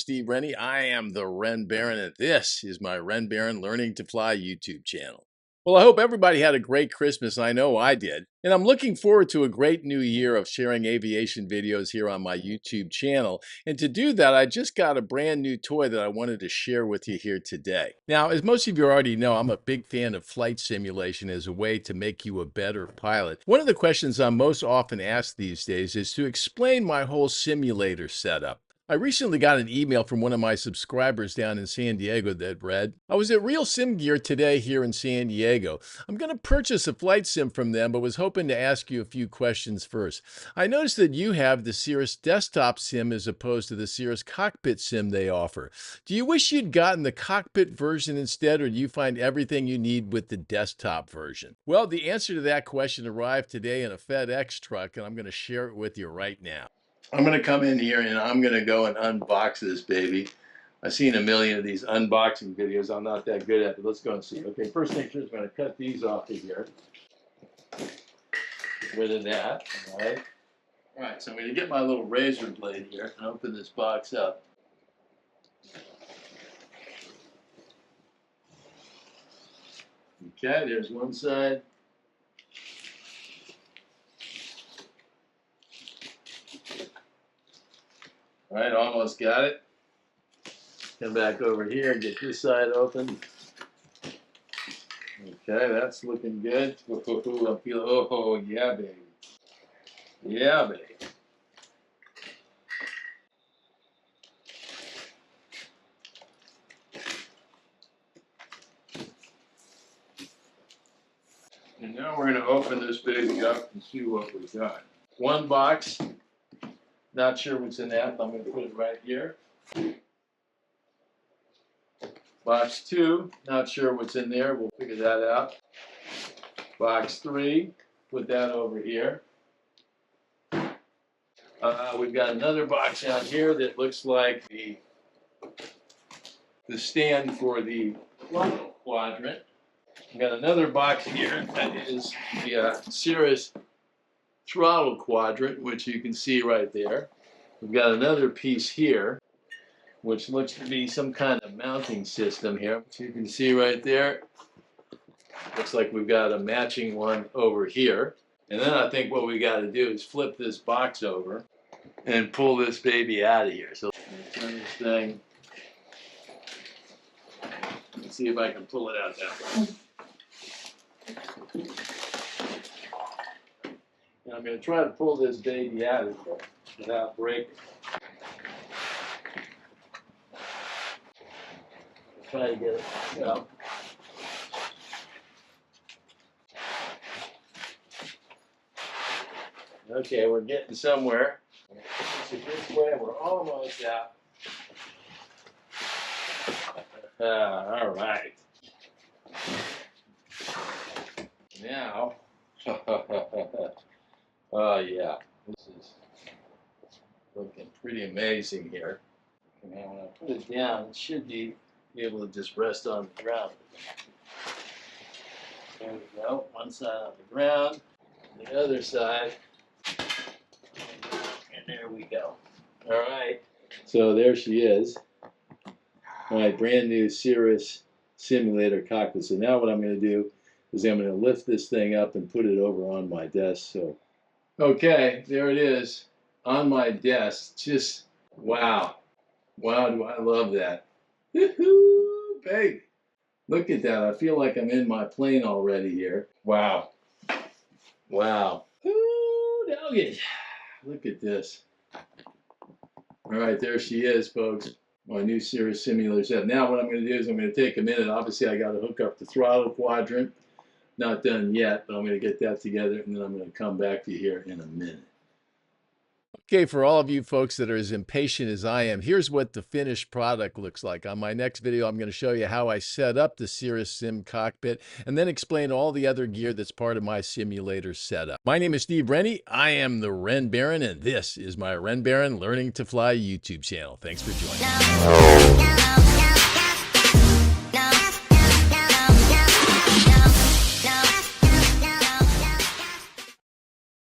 Steve Rennie. I am the Ren Baron, and this is my Ren Baron Learning to Fly YouTube channel. Well, I hope everybody had a great Christmas. I know I did. And I'm looking forward to a great new year of sharing aviation videos here on my YouTube channel. And to do that, I just got a brand new toy that I wanted to share with you here today. Now, as most of you already know, I'm a big fan of flight simulation as a way to make you a better pilot. One of the questions I'm most often asked these days is to explain my whole simulator setup. I recently got an email from one of my subscribers down in San Diego that read, I was at RealSimGear today here in San Diego. I'm going to purchase a flight sim from them, but was hoping to ask you a few questions first. I noticed that you have the Cirrus desktop sim as opposed to the Cirrus cockpit sim they offer. Do you wish you'd gotten the cockpit version instead, or do you find everything you need with the desktop version? Well, the answer to that question arrived today in a FedEx truck, and I'm going to share it with you right now. I'm going to come in here and I'm going to go and unbox this baby. I've seen a million of these unboxing videos. I'm not that good at it. Let's go and see. Okay, first thing first, I'm going to cut these off of here. Get rid of that. All right. All right, so I'm going to get my little razor blade here and open this box up. Okay, there's one side. All right, almost got it. Come back over here and get this side open. Okay, that's looking good. Oh, yeah, baby. Yeah, baby. And now we're going to open this baby up and see what we got. One box. Not sure what's in that. I'm going to put it right here. Box 2, not sure what's in there. We'll figure that out. Box 3, put that over here. We've got another box out here that looks like the stand for the throttle quadrant. We've got another box here that is the Cirrus throttle quadrant, which you can see right there. We've got another piece here, which looks to be some kind of mounting system here, which you can see right there. Looks like we've got a matching one over here. And then I think what we got to do is flip this box over and pull this baby out of here. So turn this thing. Let's see if I can pull it out that way. And I'm going to try to pull this baby out of here without breaking. Try to get it back up. Okay, we're getting somewhere. Push it this way, we're almost out. All right. Now, oh yeah, this is looking pretty amazing here. And when I put it down, it should be able to just rest on the ground. There we go, one side on the ground, the other side, and there we go. All right, so there she is, my brand new Cirrus simulator cockpit. So now what I'm going to do is I'm going to lift this thing up and put it over on my desk. So, okay, there it is on my desk. Just wow, wow, do I love that. Woohoo, babe. Look at that. I feel like I'm in my plane already here. Wow. Wow. Ooh, doggy. Look at this. All right, there she is, folks. My new Cirrus simulator set. Now what I'm going to do is I'm going to take a minute. Obviously, I got to hook up the throttle quadrant. Not done yet, but I'm going to get that together, and then I'm going to come back to you here in a minute. Okay, for all of you folks that are as impatient as I am, here's what the finished product looks like. On my next video, I'm going to show you how I set up the Cirrus Sim cockpit and then explain all the other gear that's part of my simulator setup. My name is Steve Rennie. I am the Ren Baron, and this is my Ren Baron Learning to Fly YouTube channel. Thanks for joining.